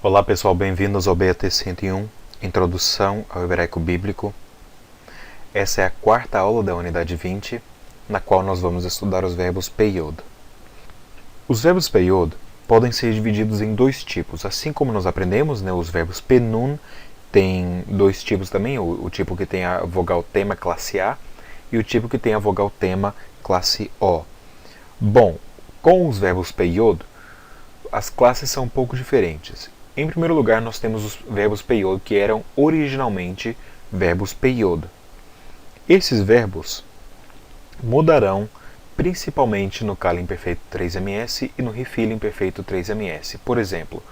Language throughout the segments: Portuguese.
Olá pessoal, bem-vindos ao BAT 101, Introdução ao Hebraico Bíblico. Essa é a quarta aula da unidade 20, na qual nós vamos estudar os verbos peyod. Os verbos peyod podem ser divididos em dois tipos, assim como nós aprendemos, os verbos penun tem dois tipos também, o tipo que tem a vogal tema classe A e o tipo que tem a vogal tema classe O. Bom, com os verbos peyod, as classes são um pouco diferentes. Em primeiro lugar, nós temos os verbos peyod, que eram originalmente verbos peyod. Esses verbos mudarão principalmente no Kali imperfeito 3ms e no Refill imperfeito 3ms. Por exemplo,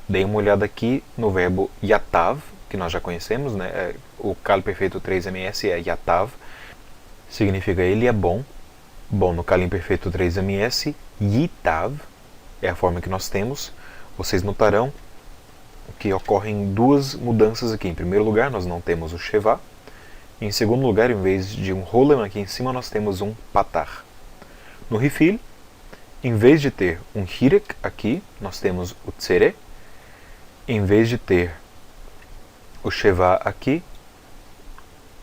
dei uma olhada aqui no verbo yatav, que nós já conhecemos, O Kali perfeito 3ms é yatav, significa ele é bom. Bom, no Kali imperfeito 3ms, yitav é a forma que nós temos. Vocês notarão que ocorrem duas mudanças aqui. Em primeiro lugar, nós não temos o shevá. Em segundo lugar, em vez de um rolem aqui em cima, nós temos um patar. No Refill, em vez de ter um hirek aqui, nós temos o tsere. Em vez de ter o shevá aqui,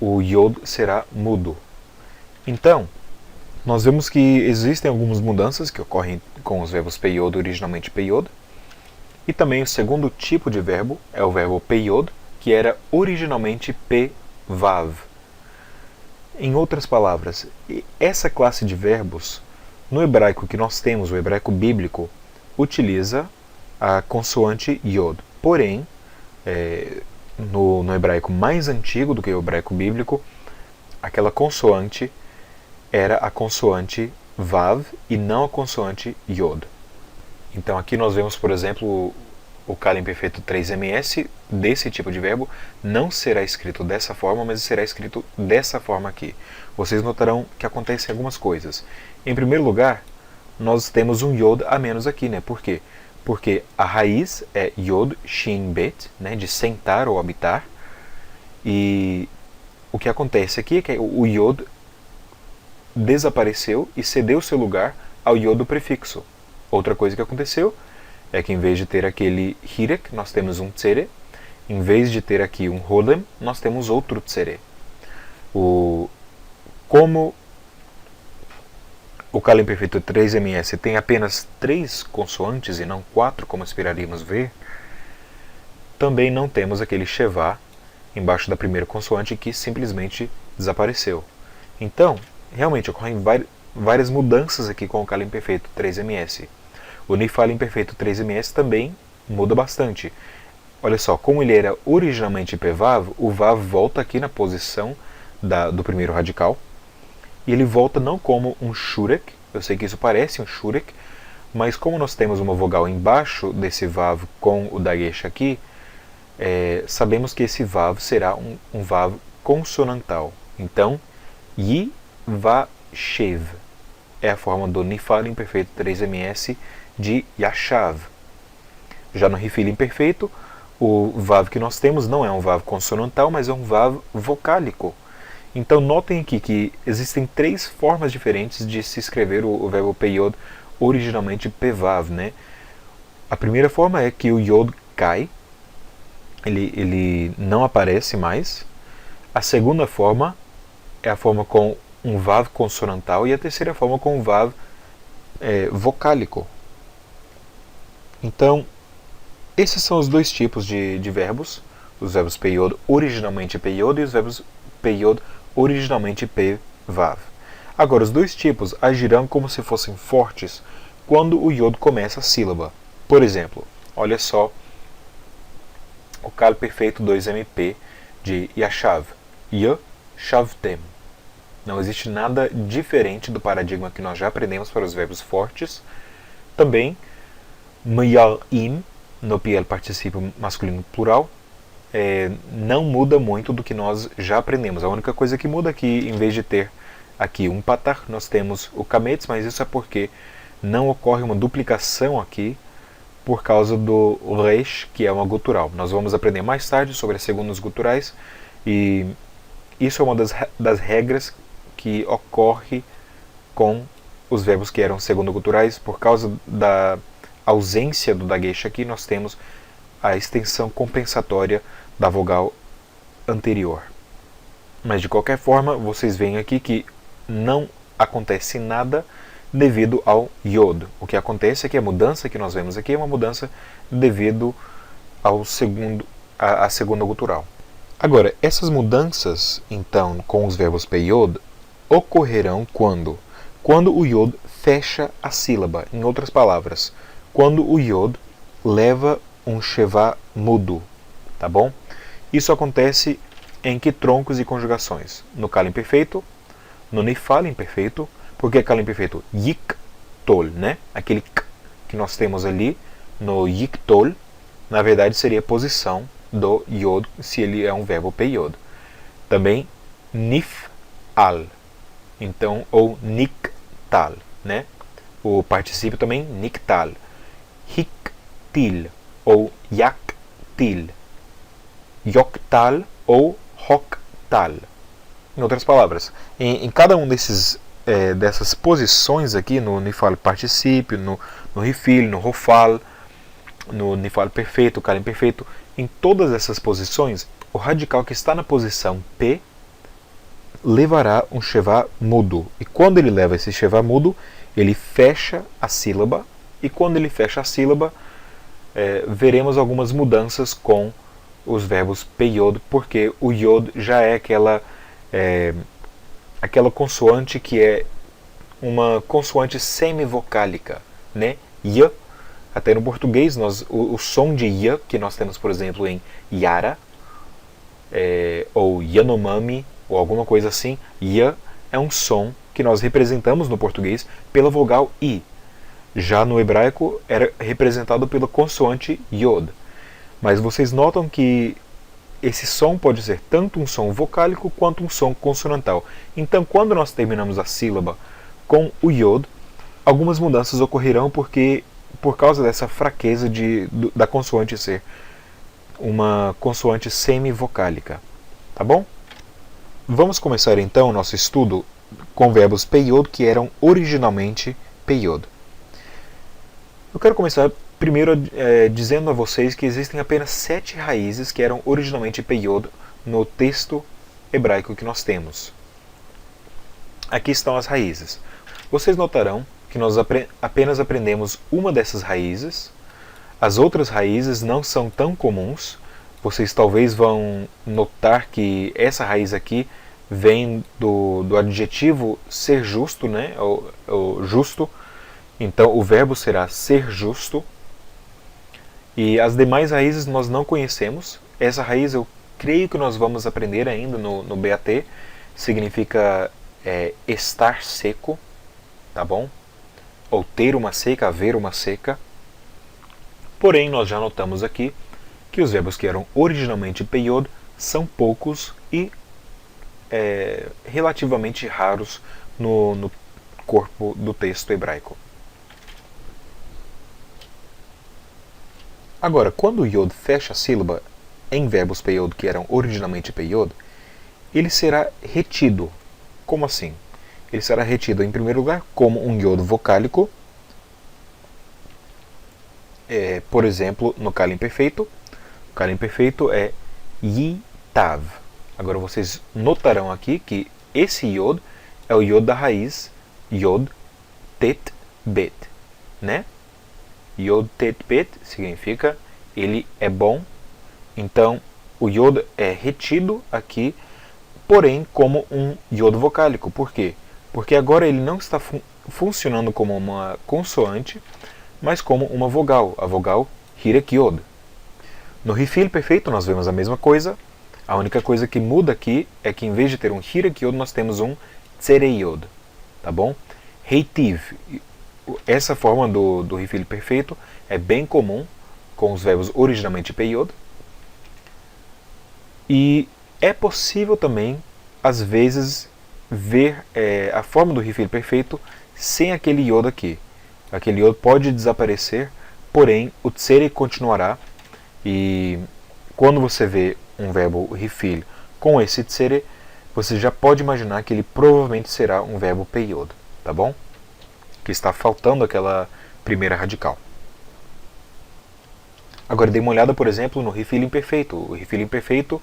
o yod será mudo. Então, nós vemos que existem algumas mudanças que ocorrem com os verbos peyod, originalmente peyod. E também o segundo tipo de verbo é o verbo peyod, que era originalmente pevav. Em outras palavras, essa classe de verbos, no hebraico que nós temos, o hebraico bíblico, utiliza a consoante yod. Porém, no hebraico mais antigo do que o hebraico bíblico, aquela consoante era a consoante vav e não a consoante yod. Então aqui nós vemos, por exemplo, o Kali imperfeito 3ms desse tipo de verbo não será escrito dessa forma, mas será escrito dessa forma aqui. Vocês notarão que acontecem algumas coisas. Em primeiro lugar, nós temos um yod a menos aqui, Por quê? Porque a raiz é yod shin bet, de sentar ou habitar. E o que acontece aqui é que o yod desapareceu e cedeu seu lugar ao yod do prefixo. Outra coisa que aconteceu é que em vez de ter aquele hirek, nós temos um tsere. Em vez de ter aqui um rolem, nós temos outro tsere. Como o Kali imperfeito 3ms tem apenas 3 consoantes e não 4, como esperaríamos ver, também não temos aquele shevá embaixo da primeira consoante que simplesmente desapareceu. Então, realmente ocorrem várias mudanças aqui com o Kali imperfeito 3ms. O Nifali imperfeito 3ms também muda bastante. Olha só, como ele era originalmente pevav, o vav volta aqui na posição do primeiro radical. E ele volta não como um shurek, eu sei que isso parece um shurek, mas como nós temos uma vogal embaixo desse vav com o dagesh aqui, sabemos que esse vav será um vav consonantal. Então, yi va shev é a forma do Nifali imperfeito 3ms de yashav. Já no Refill imperfeito, o vav que nós temos não é um vav consonantal, mas é um vav vocálico. Então notem aqui que existem 3 formas diferentes de se escrever o verbo peyod, originalmente pevav. A primeira forma é que o yod cai, ele não aparece mais. A segunda forma é a forma com um vav consonantal e a terceira forma com um vav vocálico. Então, esses são os dois tipos de verbos, os verbos peyod originalmente peyod e os verbos peyod originalmente pevav. Agora, os dois tipos agirão como se fossem fortes quando o yod começa a sílaba. Por exemplo, olha só o Kali perfeito 2mp de yashav, yashavtem. Não existe nada diferente do paradigma que nós já aprendemos para os verbos fortes. Também, mayarim, no PL particípio masculino plural, não muda muito do que nós já aprendemos. A única coisa que muda aqui, em vez de ter aqui um patar, nós temos o kametz, mas isso é porque não ocorre uma duplicação aqui por causa do reish, que é uma gutural. Nós vamos aprender mais tarde sobre as segundas guturais, e isso é uma das regras que ocorre com os verbos que eram segundo guturais. Por causa da ausência do dagesh aqui, nós temos a extensão compensatória da vogal anterior. Mas de qualquer forma, vocês veem aqui que não acontece nada devido ao Yod. O que acontece é que a mudança que nós vemos aqui é uma mudança devido ao à segunda gutural. Agora, essas mudanças, então, com os verbos Peyod, ocorrerão quando? Quando o Yod fecha a sílaba. Em outras palavras, quando o Yod leva um Shevá mudo. Tá bom? Isso acontece em que troncos e conjugações? No Kala imperfeito, no Nifal imperfeito. Por que Kala imperfeito? Yiktol, né? Aquele k que nós temos ali no Yiktol, na verdade seria a posição do Yod, se ele é um verbo Peyod. Também Nifal, então, ou Niktal, né? O particípio também Niktal. Hiktil, ou Yaktil. Yoktal ou Hoktal. Em outras palavras, em cada um dessas posições aqui, no Nifal particípio, no Rifil, no Rofal, no Nifal perfeito, Kala imperfeito, em todas essas posições, o radical que está na posição P levará um Shevá mudo. E quando ele leva esse Shevá mudo, ele fecha a sílaba. E quando ele fecha a sílaba, veremos algumas mudanças com os verbos Peyod, porque o Yod já é aquela consoante que é uma consoante semivocálica, né? Y. Até no português, o som de Y, que nós temos, por exemplo, em Yara, ou Yanomami, ou alguma coisa assim, Y é um som que nós representamos no português pela vogal I. Já no hebraico era representado pela consoante Yod. Mas vocês notam que esse som pode ser tanto um som vocálico quanto um som consonantal. Então, quando nós terminamos a sílaba com o Yod, algumas mudanças ocorrerão por causa dessa fraqueza da consoante ser uma consoante semivocálica. Tá bom? Vamos começar então o nosso estudo com verbos Peyod que eram originalmente Peyod. Eu quero começar primeiro dizendo a vocês que existem apenas 7 raízes que eram originalmente Peyod no texto hebraico que nós temos. Aqui estão as raízes. Vocês notarão que nós apenas aprendemos uma dessas raízes. As outras raízes não são tão comuns. Vocês talvez vão notar que essa raiz aqui vem do adjetivo ser justo, né? ou justo. Então o verbo será ser justo. E as demais raízes nós não conhecemos. Essa raiz eu creio que nós vamos aprender ainda no BAT. Significa estar seco, tá bom? Ou ter uma seca, haver uma seca. Porém, nós já notamos aqui que os verbos que eram originalmente Peyod são poucos e relativamente raros no corpo do texto hebraico. Agora, quando o Yod fecha a sílaba em verbos Peyod que eram originalmente Peyod, ele será retido. Como assim? Ele será retido, em primeiro lugar, como um Yod vocálico. Por exemplo, no Kala imperfeito. O Kala imperfeito é Yitav. Agora vocês notarão aqui que esse Yod é o Yod da raiz Yod Tet Bet, né? Yod Tet Bet significa ele é bom. Então o Yod é retido aqui, porém como um Yod vocálico. Por quê? Porque agora ele não está funcionando como uma consoante, mas como uma vogal, a vogal Hirek Yod. No Rifil perfeito nós vemos a mesma coisa. A única coisa que muda aqui é que em vez de ter um Hirek Yod, nós temos um Tzerei Yod. Tá bom? Heitiv. Essa forma do Rifil perfeito é bem comum com os verbos originalmente Peyod. E é possível também, às vezes, ver a forma do Rifil perfeito sem aquele Yod aqui. Aquele Yod pode desaparecer, porém o Tzerei continuará. E quando você vê um verbo Rifil com esse Tzerei, você já pode imaginar que ele provavelmente será um verbo Peyod, tá bom? Que está faltando aquela primeira radical. Agora dê uma olhada, por exemplo, no refil imperfeito. O refil imperfeito,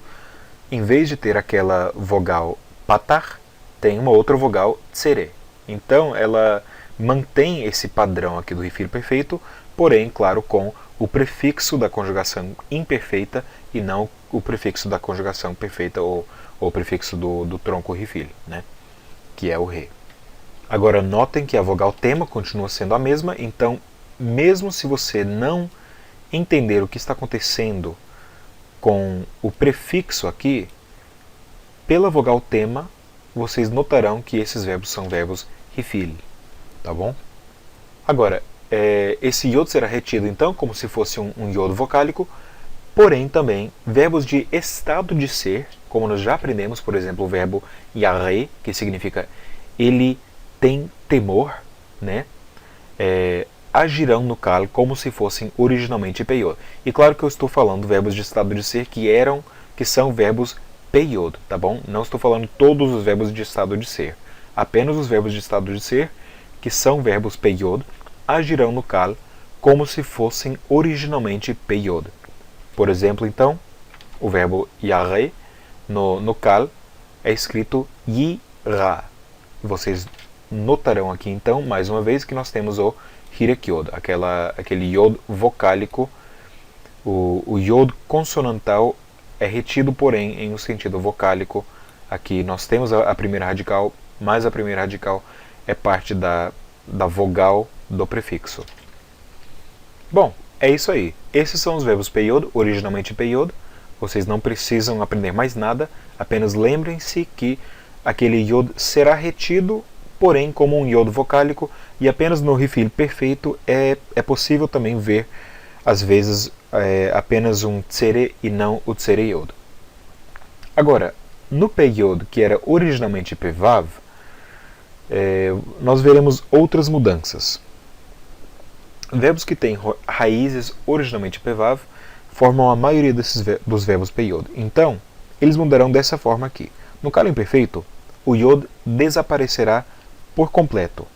em vez de ter aquela vogal patar, tem uma outra vogal tsere. Então ela mantém esse padrão aqui do refil perfeito, porém, claro, com o prefixo da conjugação imperfeita e não o prefixo da conjugação perfeita ou o prefixo do tronco refil, né? Que é o re. Agora notem que a vogal tema continua sendo a mesma, então mesmo se você não entender o que está acontecendo com o prefixo aqui, pela vogal tema, vocês notarão que esses verbos são verbos refil, tá bom? Agora, esse iod será retido então como se fosse um iod vocálico, porém também verbos de estado de ser, como nós já aprendemos, por exemplo, o verbo yare, que significa ele tem temor, né? Agirão no kal como se fossem originalmente peiod. E claro que eu estou falando verbos de estado de ser que são verbos peiod, tá bom? Não estou falando todos os verbos de estado de ser. Apenas os verbos de estado de ser, que são verbos peiod, agirão no kal como se fossem originalmente peiod. Por exemplo, então, o verbo yare no kal é escrito yira. Vocês notarão aqui então, mais uma vez, que nós temos o hirek yod, aquele yod vocálico. O yod consonantal é retido, porém, em um sentido vocálico. Aqui nós temos a primeira radical, mas a primeira radical é parte da vogal do prefixo. Bom, é isso aí. Esses são os verbos peiod, originalmente peiod. Vocês não precisam aprender mais nada, apenas lembrem-se que aquele iod será retido, porém como um iod vocálico, e apenas no refil perfeito é possível também ver, às vezes, apenas um tsere e não o tsere iod. Agora, no peiod, que era originalmente pevav, nós veremos outras mudanças. Verbos que têm raízes originalmente pevav formam a maioria dos verbos peiod. Então, eles mudarão dessa forma aqui. No kal imperfeito, o iod desaparecerá por completo.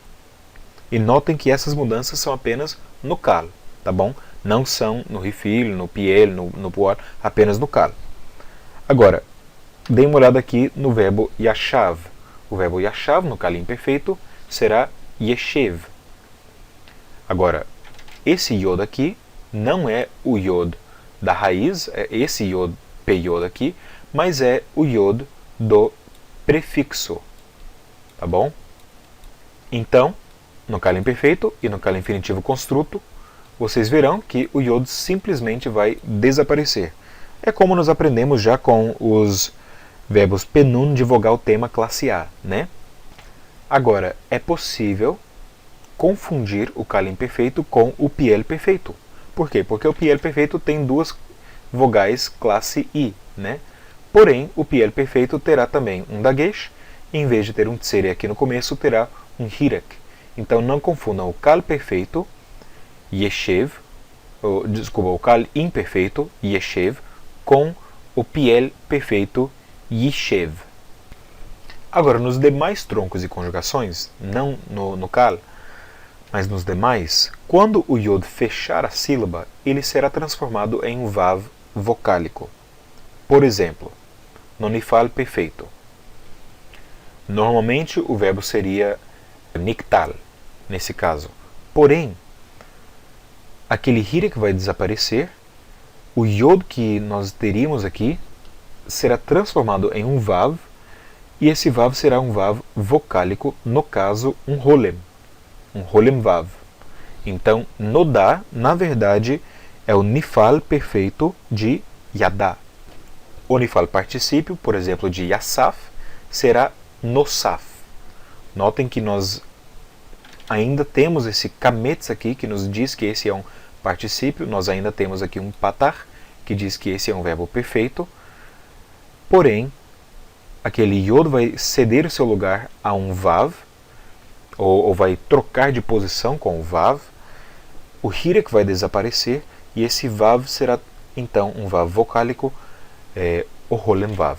E notem que essas mudanças são apenas no kal, tá bom? Não são no refil, no piel, no puar, apenas no kal. Agora, deem uma olhada aqui no verbo yashav. O verbo yashav, no kal imperfeito, será yeshev. Agora, esse iod aqui não é o iod da raiz, é esse iod peiod aqui, mas é o iod do prefixo, tá bom? Então, no kal imperfeito e no kal infinitivo construto, vocês verão que o iod simplesmente vai desaparecer. É como nós aprendemos já com os verbos penun de vogal tema classe A, né? Agora, é possível confundir o kal imperfeito com o piel perfeito. Por quê? Porque o piel perfeito tem duas vogais classe I, né? Porém, o piel perfeito terá também um dagesh, e em vez de ter um tsere aqui no começo, terá um hirek. Então não confundam o kal perfeito, yeshev, o kal imperfeito, yeshev, com o piel perfeito, yishev. Agora, nos demais troncos e conjugações, não no kal, mas nos demais, quando o iod fechar a sílaba, ele será transformado em um vav vocálico. Por exemplo, no nifal perfeito. Normalmente o verbo seria niktal, nesse caso. Porém, aquele hirek vai desaparecer, o iod que nós teríamos aqui será transformado em um vav, e esse vav será um vav vocálico, no caso, um rolem vav. Então, nodá, na verdade, é o nifal perfeito de yadá. O nifal particípio, por exemplo, de yasaf, será nosaf. Notem que nós ainda temos esse kametz aqui, que nos diz que esse é um particípio. Nós ainda temos aqui um patar, que diz que esse é um verbo perfeito. Porém, aquele iod vai ceder o seu lugar a um vav, ou vai trocar de posição com o vav. O hirek vai desaparecer, e esse vav será, então, um vav vocálico, o rolem vav.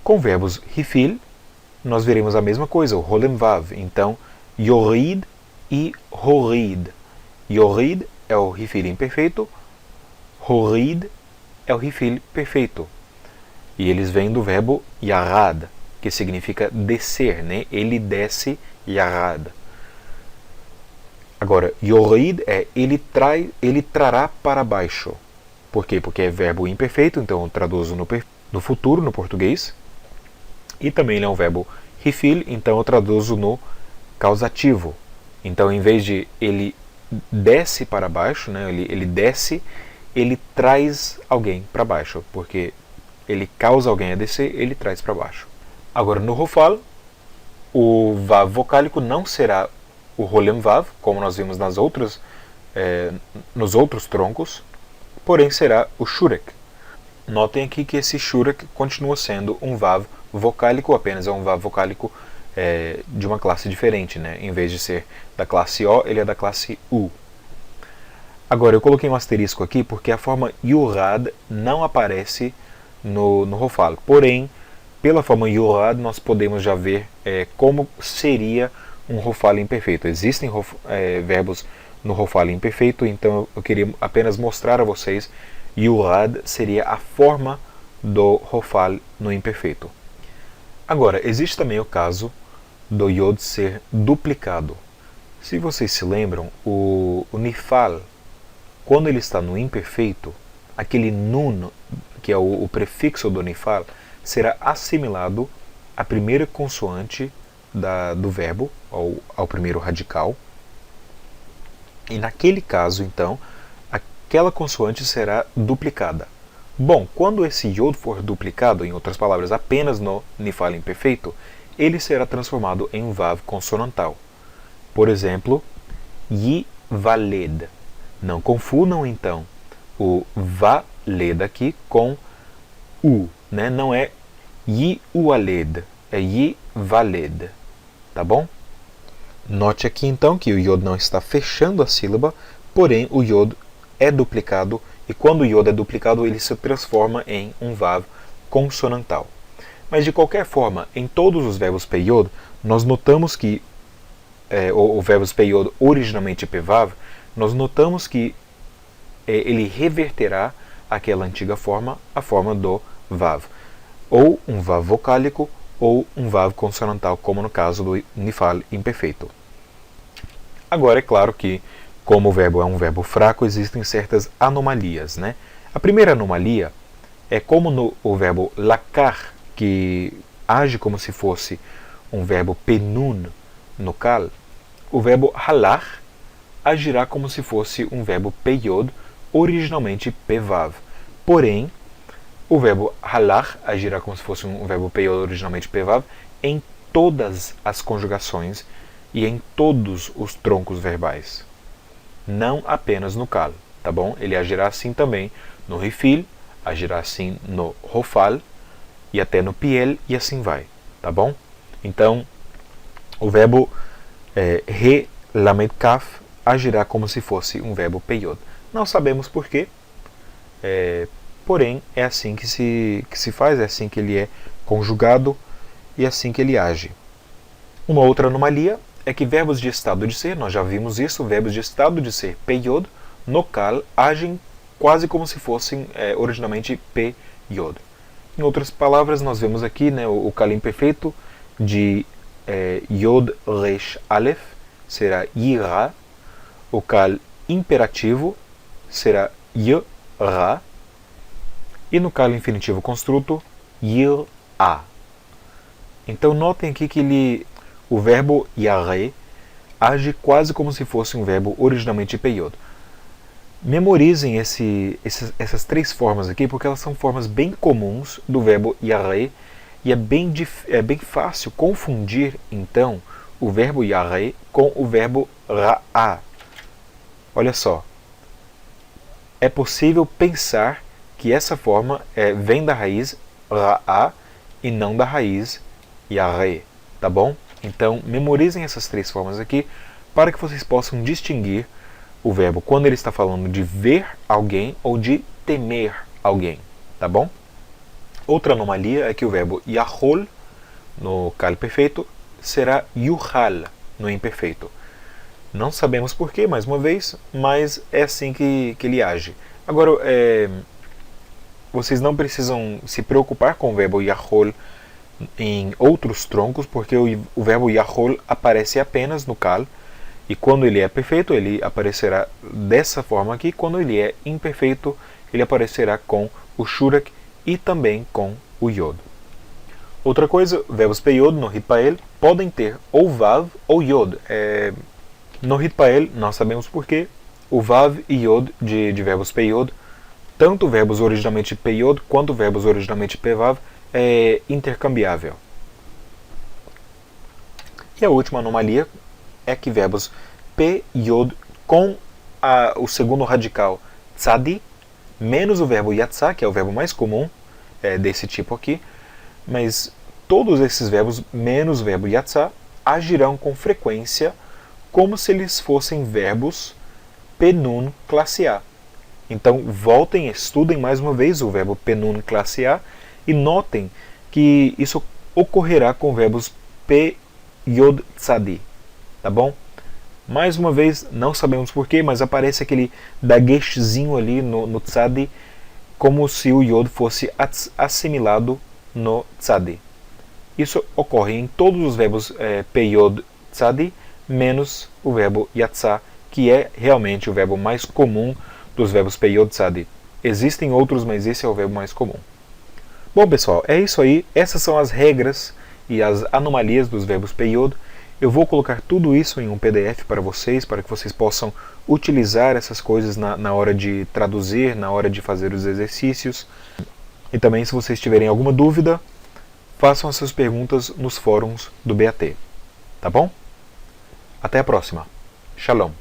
Com verbos refil, nós veremos a mesma coisa, o rolem vav. Então, yorid e horid. Yorid é o Rifil imperfeito, Horid é o Rifil perfeito. E eles vêm do verbo yarad, que significa descer, né? Ele desce yarad. Agora, yorid é ele trará para baixo. Por quê? Porque é verbo imperfeito, então eu traduzo no futuro, no português. E também ele é um verbo rifil, então eu traduzo no causativo. Então, em vez de ele desce para baixo, né? Ele desce, ele traz alguém para baixo, porque ele causa alguém a descer, ele traz para baixo. Agora, no Rofal, o Vav vocálico não será o Rolem Vav, como nós vimos nos outros troncos, porém será o Shurek. Notem aqui que esse Shurek continua sendo um Vav vocálico, apenas é um Vav vocálico de uma classe diferente, né? Em vez de ser da classe O, ele é da classe U. Agora, eu coloquei um asterisco aqui porque a forma Yurad não aparece no Rofal. Porém, pela forma Yurad, nós podemos já ver como seria um Rofal imperfeito. Existem verbos no Rofal imperfeito, então eu queria apenas mostrar a vocês. Yurad seria a forma do Rofal no imperfeito. Agora, existe também o caso do Yod ser duplicado. Se vocês se lembram, o Nifal, quando ele está no imperfeito, aquele nun, que é o prefixo do Nifal, será assimilado à primeira consoante do verbo, ao primeiro radical. E naquele caso, então, aquela consoante será duplicada. Bom, quando esse Yod for duplicado, em outras palavras, apenas no Nifal imperfeito, ele será transformado em um Vav consonantal. Por exemplo, Yivaled. Não confundam, então, o Valed aqui com U, né? Não é Yiualed, é Yivaled, tá bom? Note aqui, então, que o Yod não está fechando a sílaba, porém o Yod é duplicado, e quando o Yod é duplicado, ele se transforma em um Vav consonantal. Mas, de qualquer forma, em todos os verbos Peyod, nós notamos que, o verbos Peyod originalmente Pevav, nós notamos que ele reverterá aquela antiga forma, a forma do Vav. Ou um Vav vocálico, ou um Vav consonantal, como no caso do Nifal imperfeito. Agora, é claro que, como o verbo é um verbo fraco, existem certas anomalias, né? A primeira anomalia é como o verbo lakar, que age como se fosse um verbo penun no kal, o verbo halar agirá como se fosse um verbo peyod, originalmente pevav. Porém, o verbo halar agirá como se fosse um verbo peyod, originalmente pevav, em todas as conjugações e em todos os troncos verbais. Não apenas no kal, tá bom? Ele agirá assim também no rifil, agirá assim no rofal, e até no piel, e assim vai, tá bom? Então, o verbo lamed kaf agirá como se fosse um verbo peyod. Não sabemos porquê, porém é assim que se faz, é assim que ele é conjugado e é assim que ele age. Uma outra anomalia é que verbos de estado de ser, nós já vimos isso, verbos de estado de ser peyod, no kal agem quase como se fossem originalmente peyod. Em outras palavras, nós vemos aqui, né, o kal imperfeito de Yod Resh Aleph será Yira, o kal imperativo será Yra, e no kal infinitivo construto, Yir-a. Então notem aqui que o verbo yare age quase como se fosse um verbo originalmente peyod. Memorizem essas três formas aqui, porque elas são formas bem comuns do verbo yare, e é bem fácil confundir, então, o verbo yare com o verbo ra'a. Olha só, é possível pensar que essa forma vem da raiz ra'a e não da raiz yare, tá bom? Então, memorizem essas três formas aqui para que vocês possam distinguir o verbo quando ele está falando de ver alguém ou de temer alguém, tá bom? Outra anomalia é que o verbo yahol, no kal perfeito, será yuhal, no imperfeito. Não sabemos porquê, mais uma vez, mas é assim que ele age. Agora, vocês não precisam se preocupar com o verbo yahol em outros troncos, porque o verbo yahol aparece apenas no kal, e quando ele é perfeito, ele aparecerá dessa forma aqui. Quando ele é imperfeito, ele aparecerá com o shurak e também com o yod. Outra coisa, verbos peyod no hitpael podem ter ou vav ou yod. No hitpael, nós sabemos porquê, o vav e yod de verbos peyod, tanto verbos originalmente peyod quanto verbos originalmente pevav, é intercambiável. E a última anomalia é que verbos p, yod com o segundo radical tzadi, menos o verbo yatzá, que é o verbo mais comum desse tipo aqui, mas todos esses verbos, menos o verbo yatzá, agirão com frequência como se eles fossem verbos penun classe A. Então voltem, estudem mais uma vez o verbo penun classe A e notem que isso ocorrerá com verbos p, yod, tzadi. Tá bom? Mais uma vez, não sabemos porquê, mas aparece aquele dagueshzinho ali no tzadi, como se o yod fosse assimilado no tzadi. Isso ocorre em todos os verbos peyod, tzadi, menos o verbo yatzá, que é realmente o verbo mais comum dos verbos peyod, tzadi. Existem outros, mas esse é o verbo mais comum. Bom, pessoal, é isso aí. Essas são as regras e as anomalias dos verbos peyod. Eu vou colocar tudo isso em um PDF para vocês, para que vocês possam utilizar essas coisas na hora de traduzir, na hora de fazer os exercícios. E também, se vocês tiverem alguma dúvida, façam as suas perguntas nos fóruns do BAT. Tá bom? Até a próxima. Shalom.